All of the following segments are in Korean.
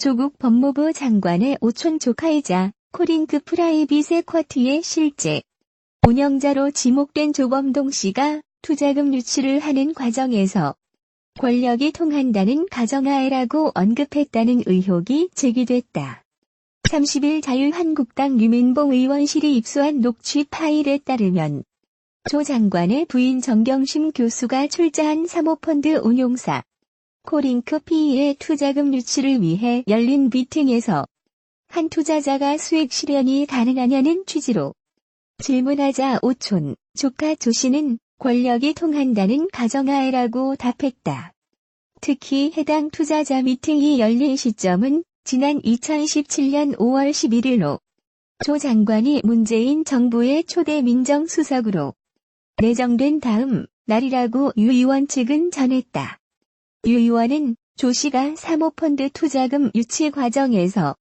조국 법무부 장관의 오촌 조카이자 코링크 프라이빗 에쿼티의 실제 운영자로 지목된 조범동 씨가 투자금 유출을 하는 과정에서 권력이 통한다는 가정하에라고 언급했다는 의혹이 제기됐다. 30일 자유한국당 유민봉 의원실이 입수한 녹취 파일에 따르면 조 장관의 부인 정경심 교수가 출자한 사모펀드 운용사 코링크 PE의 투자금 유출을 위해 열린 미팅에서 한 투자자가 수익 실현이 가능하냐는 취지로 질문하자 오촌 조카 조 씨는 권력이 통한다는 가정하에라고 답했다. 특히 해당 투자자 미팅이 열린 시점은 지난 2017년 5월 11일로 조 장관이 문재인 정부의 초대 민정수석으로 내정된 다음 날이라고 유 의원 측은 전했다. 유 의원은 조 씨가 사모펀드 투자금 유치 과정에서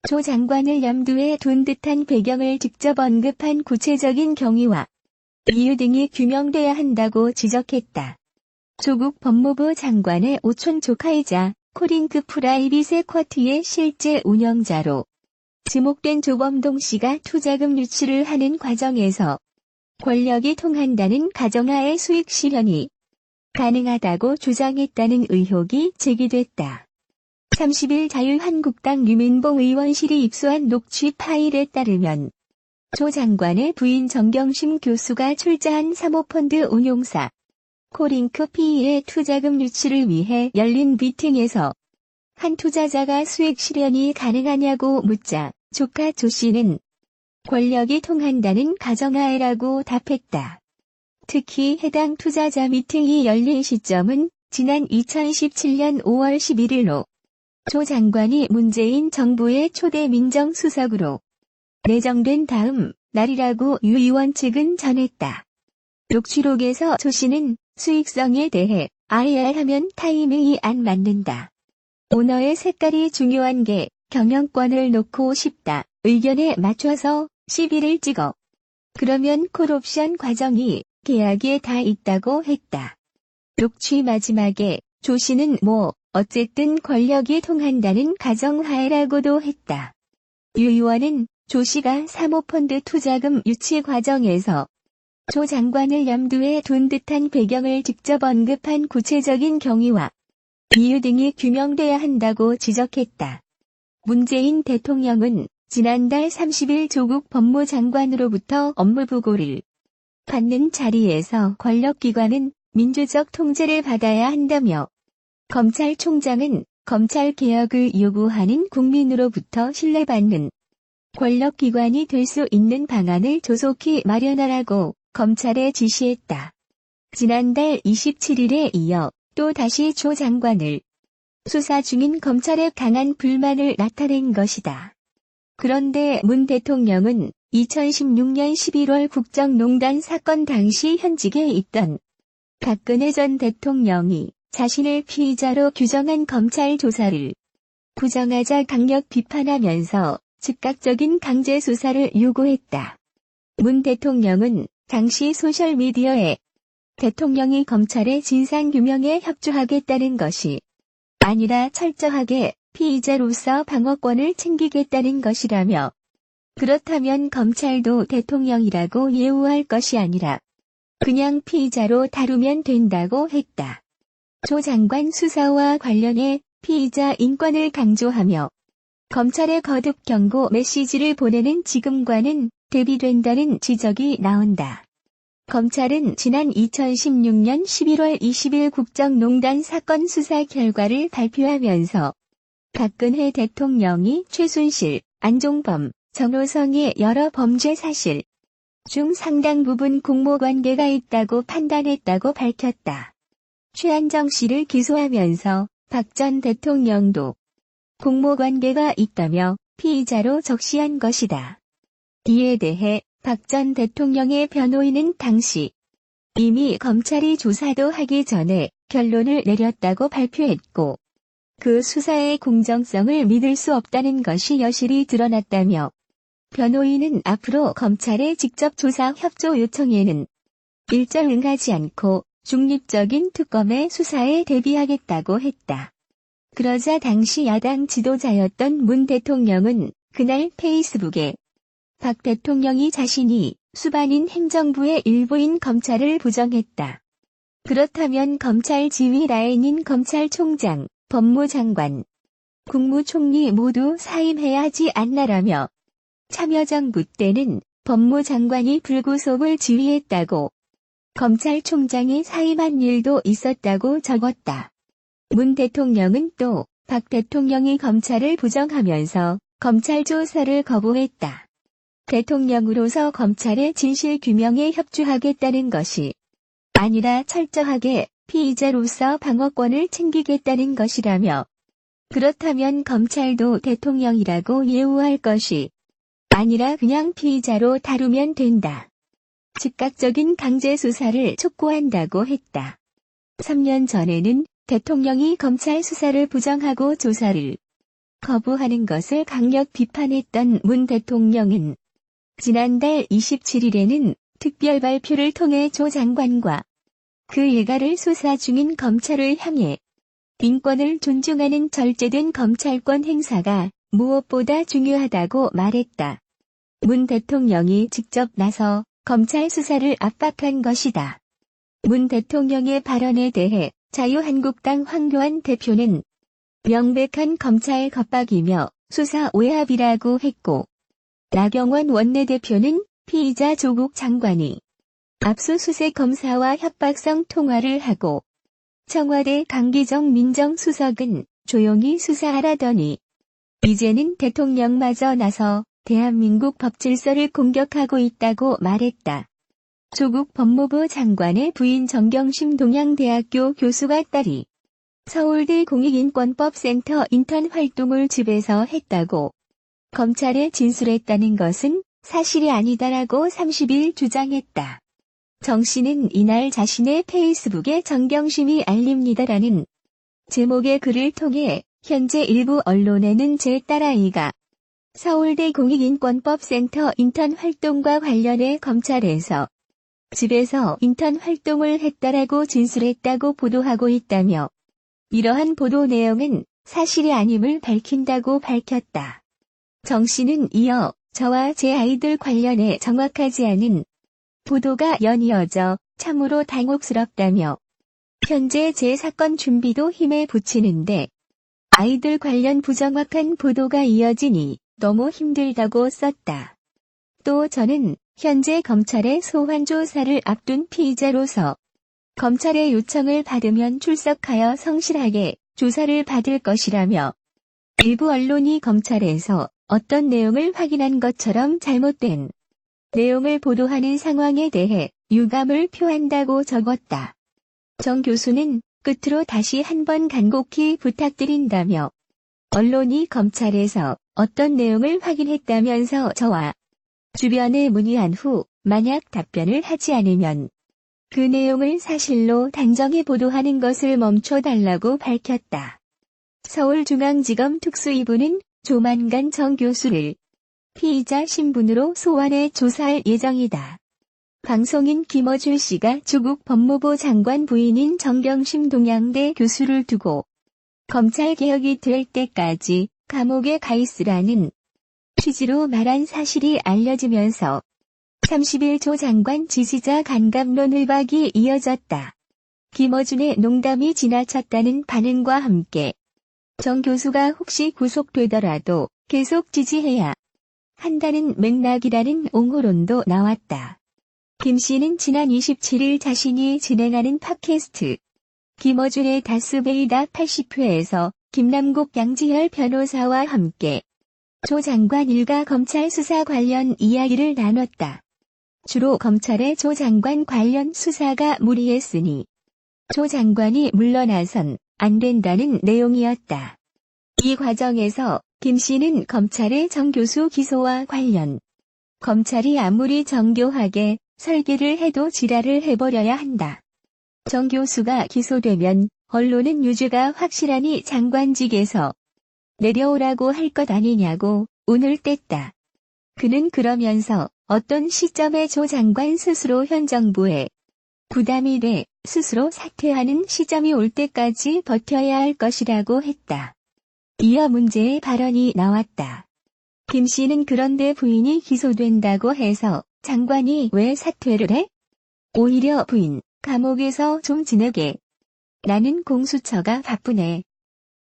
조 장관을 염두에 둔 듯한 배경을 직접 언급한 구체적인 경위와 이유 등이 규명돼야 한다고 지적했다. 조국 법무부 장관의 오촌 조카이자 코링크 프라이빗 에쿼티의 실제 운영자로 지목된 조범동 씨가 투자금 유출을 하는 과정에서 권력이 통한다는 가정하에 수익 실현이 가능하다고 주장했다는 의혹이 제기됐다. 30일 자유한국당 유민봉 의원실이 입수한 녹취 파일에 따르면 조 장관의 부인 정경심 교수가 출자한 사모펀드 운용사 코링크 PE의 투자금 유출을 위해 열린 미팅에서 한 투자자가 수익 실현이 가능하냐고 묻자 조카 조 씨는 권력이 통한다는 가정하에라고 답했다. 특히 해당 투자자 미팅이 열린 시점은 지난 2017년 5월 11일로 조 장관이 문재인 정부의 초대 민정수석으로 내정된 다음 날이라고 유 의원 측은 전했다. 녹취록에서 조 씨는 수익성에 대해 IR하면 타이밍이 안 맞는다. 오너의 색깔이 중요한 게 경영권을 놓고 싶다. 의견에 맞춰서 시비를 찍어. 그러면 콜옵션 과정이 계약에 다 있다고 했다. 녹취 마지막에 조 씨는 어쨌든 권력이 통한다는 가정하에라고도 했다. 유 의원은 조 씨가 사모펀드 투자금 유치 과정에서 조 장관을 염두에 둔 듯한 배경을 직접 언급한 구체적인 경위와 이유 등이 규명돼야 한다고 지적했다. 문재인 대통령은 지난달 30일 조국 법무장관으로부터 업무보고를 받는 자리에서 권력기관은 민주적 통제를 받아야 한다며 검찰총장은 검찰개혁을 요구하는 국민으로부터 신뢰받는 권력기관이 될 수 있는 방안을 조속히 마련하라고 검찰에 지시했다. 지난달 27일에 이어 또 다시 조 장관을 수사 중인 검찰에 강한 불만을 나타낸 것이다. 그런데 문 대통령은 2016년 11월 국정농단 사건 당시 현직에 있던 박근혜 전 대통령이 자신을 피의자로 규정한 검찰 조사를 부정하자 강력 비판하면서 즉각적인 강제 수사를 요구했다. 문 대통령은 당시 소셜미디어에 대통령이 검찰의 진상규명에 협조하겠다는 것이 아니라 철저하게 피의자로서 방어권을 챙기겠다는 것이라며 그렇다면 검찰도 대통령이라고 예우할 것이 아니라 그냥 피의자로 다루면 된다고 했다. 조 장관 수사와 관련해 피의자 인권을 강조하며 검찰에 거듭 경고 메시지를 보내는 지금과는 대비된다는 지적이 나온다. 검찰은 지난 2016년 11월 20일 국정농단 사건 수사 결과를 발표하면서 박근혜 대통령이 최순실, 안종범, 정호성의 여러 범죄 사실 중 상당 부분 공모관계가 있다고 판단했다고 밝혔다. 최한정 씨를 기소하면서 박 전 대통령도 공모관계가 있다며 피의자로 적시한 것이다. 이에 대해 박 전 대통령의 변호인은 당시 이미 검찰이 조사도 하기 전에 결론을 내렸다고 발표했고 그 수사의 공정성을 믿을 수 없다는 것이 여실히 드러났다며 변호인은 앞으로 검찰의 직접 조사 협조 요청에는 일절 응하지 않고 중립적인 특검의 수사에 대비하겠다고 했다. 그러자 당시 야당 지도자였던 문 대통령은 그날 페이스북에 박 대통령이 자신이 수반인 행정부의 일부인 검찰을 부정했다. 그렇다면 검찰 지휘 라인인 검찰총장, 법무장관, 국무총리 모두 사임해야 하지 않나라며 참여정부 때는 법무장관이 불구속을 지휘했다고 검찰총장이 사임한 일도 있었다고 적었다. 문 대통령은 또 박 대통령이 검찰을 부정하면서 검찰 조사를 거부했다. 대통령으로서 검찰의 진실 규명에 협조하겠다는 것이 아니라 철저하게 피의자로서 방어권을 챙기겠다는 것이라며 그렇다면 검찰도 대통령이라고 예우할 것이 아니라 그냥 피의자로 다루면 된다. 즉각적인 강제 수사를 촉구한다고 했다. 3년 전에는 대통령이 검찰 수사를 부정하고 조사를 거부하는 것을 강력 비판했던 문 대통령은 지난달 27일에는 특별 발표를 통해 조 장관과 그 일가를 수사 중인 검찰을 향해 인권을 존중하는 절제된 검찰권 행사가 무엇보다 중요하다고 말했다. 문 대통령이 직접 나서 검찰 수사를 압박한 것이다. 문 대통령의 발언에 대해 자유한국당 황교안 대표는 명백한 검찰 겁박이며 수사 오합이라고 했고 나경원 원내대표는 피의자 조국 장관이 압수수색 검사와 협박성 통화를 하고 청와대 강기정 민정수석은 조용히 수사하라더니 이제는 대통령마저 나서 대한민국 법질서를 공격하고 있다고 말했다. 조국 법무부 장관의 부인 정경심 동양대학교 교수가 딸이 서울대 공익인권법센터 인턴 활동을 집에서 했다고 검찰에 진술했다는 것은 사실이 아니다라고 30일 주장했다. 정 씨는 이날 자신의 페이스북에 정경심이 알립니다라는 제목의 글을 통해 현재 일부 언론에는 제 딸아이가 서울대 공익인권법센터 인턴 활동과 관련해 검찰에서 집에서 인턴 활동을 했다라고 진술했다고 보도하고 있다며 이러한 보도 내용은 사실이 아님을 밝힌다고 밝혔다. 정 씨는 이어 저와 제 아이들 관련해 정확하지 않은 보도가 연이어져 참으로 당혹스럽다며 현재 제 사건 준비도 힘에 부치는데 아이들 관련 부정확한 보도가 이어지니 너무 힘들다고 썼다. 또 저는 현재 검찰의 소환 조사를 앞둔 피의자로서 검찰의 요청을 받으면 출석하여 성실하게 조사를 받을 것이라며 일부 언론이 검찰에서 어떤 내용을 확인한 것처럼 잘못된 내용을 보도하는 상황에 대해 유감을 표한다고 적었다. 정 교수는 끝으로 다시 한번 간곡히 부탁드린다며 언론이 검찰에서 어떤 내용을 확인했다면서 저와 주변에 문의한 후 만약 답변을 하지 않으면 그 내용을 사실로 단정히 보도하는 것을 멈춰달라고 밝혔다. 서울중앙지검 특수이부는 조만간 정 교수를 피의자 신분으로 소환해 조사할 예정이다. 방송인 김어준 씨가 조국 법무부 장관 부인인 정경심 동양대 교수를 두고 검찰개혁이 될 때까지 감옥에 가 있으라는 취지로 말한 사실이 알려지면서 30일 조 장관 지지자 간감론 을박이 이어졌다. 김어준의 농담이 지나쳤다는 반응과 함께 정 교수가 혹시 구속되더라도 계속 지지해야 한다는 맥락이라는 옹호론도 나왔다. 김 씨는 지난 27일 자신이 진행하는 팟캐스트 김어준의 다스베이다 80회에서 김남국 양지열 변호사와 함께 조 장관 일가 검찰 수사 관련 이야기를 나눴다. 주로 검찰의 조 장관 관련 수사가 무리했으니 조 장관이 물러나선 안 된다는 내용이었다. 이 과정에서 김 씨는 검찰의 정 교수 기소와 관련 검찰이 아무리 정교하게 설계를 해도 지랄을 해버려야 한다. 정 교수가 기소되면 언론은 유죄가 확실하니 장관직에서 내려오라고 할 것 아니냐고 운을 뗐다. 그는 그러면서 어떤 시점에 조 장관 스스로 현 정부에 부담이 돼 스스로 사퇴하는 시점이 올 때까지 버텨야 할 것이라고 했다. 이어 문제의 발언이 나왔다. 김 씨는 그런데 부인이 기소된다고 해서 장관이 왜 사퇴를 해? 오히려 부인, 감옥에서 좀 지내게. 나는 공수처가 바쁘네.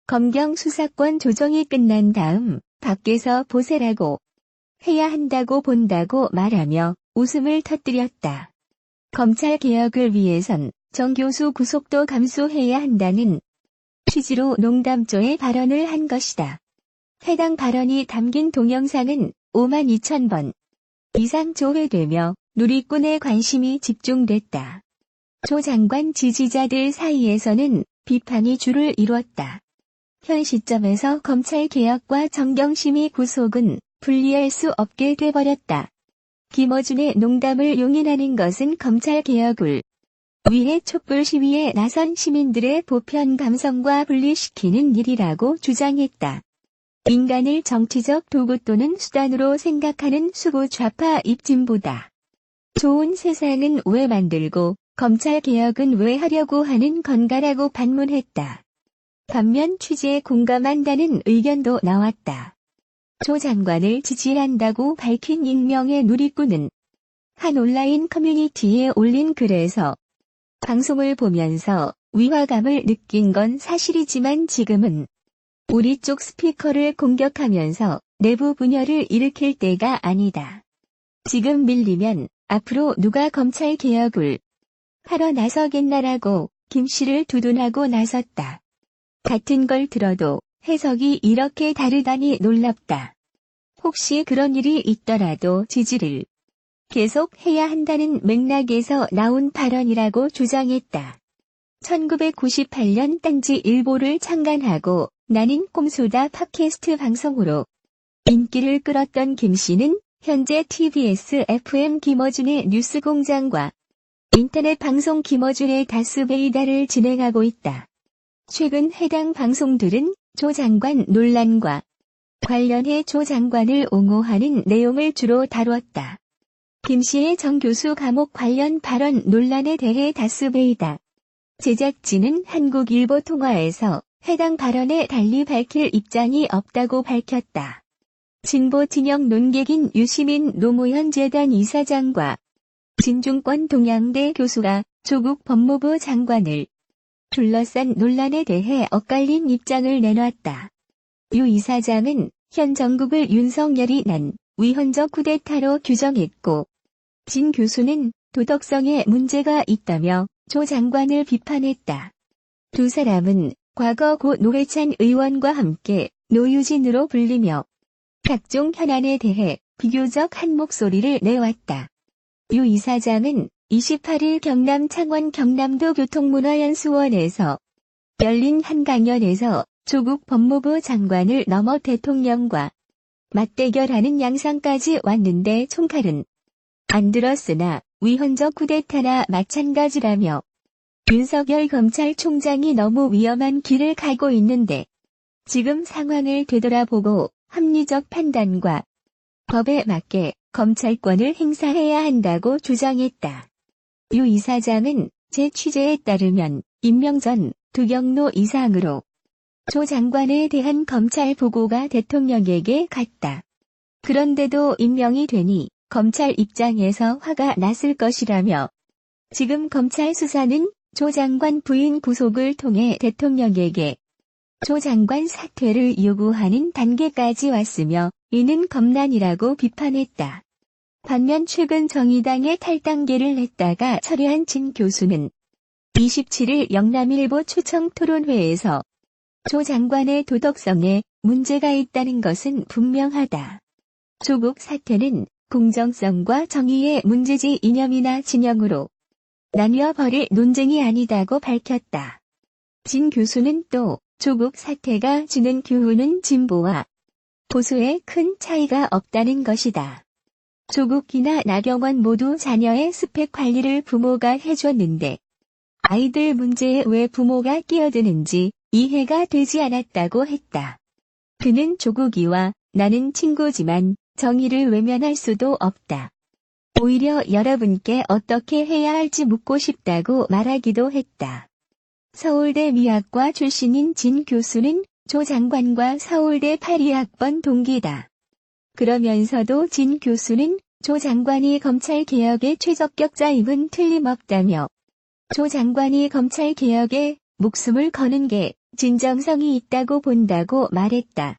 검경 수사권 조정이 끝난 다음 밖에서 보세라고 해야 한다고 본다고 말하며 웃음을 터뜨렸다. 검찰 개혁을 위해선 정 교수 구속도 감수해야 한다는 취지로 농담조의 발언을 한 것이다. 해당 발언이 담긴 동영상은 52,000번 이상 조회되며 누리꾼의 관심이 집중됐다. 조 장관 지지자들 사이에서는 비판이 줄을 이뤘다. 현 시점에서 검찰 개혁과 정경심이 구속은 분리할 수 없게 돼버렸다. 김어준의 농담을 용인하는 것은 검찰 개혁을 위해 촛불 시위에 나선 시민들의 보편 감성과 분리시키는 일이라고 주장했다. 인간을 정치적 도구 또는 수단으로 생각하는 수구 좌파 입진보다 좋은 세상은 왜 만들고 검찰 개혁은 왜 하려고 하는 건가라고 반문했다. 반면 취지에 공감한다는 의견도 나왔다. 조 장관을 지지한다고 밝힌 익명의 누리꾼은 한 온라인 커뮤니티에 올린 글에서 방송을 보면서 위화감을 느낀 건 사실이지만 지금은 우리 쪽 스피커를 공격하면서 내부 분열을 일으킬 때가 아니다. 지금 밀리면 앞으로 누가 검찰 개혁을 하러 나서겠나라고 김 씨를 두둔하고 나섰다. 같은 걸 들어도 해석이 이렇게 다르다니 놀랍다. 혹시 그런 일이 있더라도 지지를 계속 해야 한다는 맥락에서 나온 발언이라고 주장했다. 1998년 딴지 일보를 창간하고 나는 꼼수다 팟캐스트 방송으로 인기를 끌었던 김 씨는 현재 TBS FM 김어준의 뉴스공장과 인터넷 방송 김어준의 다스베이다를 진행하고 있다. 최근 해당 방송들은 조 장관 논란과 관련해 조 장관을 옹호하는 내용을 주로 다뤘다. 김 씨의 정 교수 감옥 관련 발언 논란에 대해 다스베이다 제작진은 한국일보 통화에서 해당 발언에 달리 밝힐 입장이 없다고 밝혔다. 진보 진영 논객인 유시민 노무현 재단 이사장과 진중권 동양대 교수가 조국 법무부 장관을 둘러싼 논란에 대해 엇갈린 입장을 내놨다. 유 이사장은 현 정국을 윤석열이 난 위헌적 쿠데타로 규정했고 진 교수는 도덕성에 문제가 있다며 조 장관을 비판했다. 두 사람은 과거 고 노회찬 의원과 함께 노유진으로 불리며 각종 현안에 대해 비교적 한 목소리를 내왔다. 유 이사장은 28일 경남 창원 경남도 교통문화연수원에서 열린 한 강연에서 조국 법무부 장관을 넘어 대통령과 맞대결하는 양상까지 왔는데 총칼은 안 들었으나 위헌적 쿠데타나 마찬가지라며 윤석열 검찰총장이 너무 위험한 길을 가고 있는데 지금 상황을 되돌아보고 합리적 판단과 법에 맞게 검찰권을 행사해야 한다고 주장했다. 유 이사장은 제 취재에 따르면 임명 전 두경로 이상으로 조 장관에 대한 검찰 보고가 대통령에게 갔다. 그런데도 임명이 되니 검찰 입장에서 화가 났을 것이라며 지금 검찰 수사는 조 장관 부인 구속을 통해 대통령에게 조 장관 사퇴를 요구하는 단계까지 왔으며 이는 검난이라고 비판했다. 반면 최근 정의당에 탈당계를 냈다가 철회한 진 교수는 27일 영남일보 초청 토론회에서 조 장관의 도덕성에 문제가 있다는 것은 분명하다. 조국 사태는 공정성과 정의의 문제지 이념이나 진영으로 나뉘어 버릴 논쟁이 아니다고 밝혔다. 진 교수는 또 조국 사태가 주는 교훈은 진보와 보수에 큰 차이가 없다는 것이다. 조국이나 나경원 모두 자녀의 스펙 관리를 부모가 해줬는데 아이들 문제에 왜 부모가 끼어드는지 이해가 되지 않았다고 했다. 그는 조국이와 나는 친구지만 정의를 외면할 수도 없다. 오히려 여러분께 어떻게 해야 할지 묻고 싶다고 말하기도 했다. 서울대 미학과 출신인 진 교수는 조 장관과 서울대 82학번 동기다. 그러면서도 진 교수는 조 장관이 검찰개혁의 최적격자임은 틀림없다며 조 장관이 검찰개혁에 목숨을 거는 게 진정성이 있다고 본다고 말했다.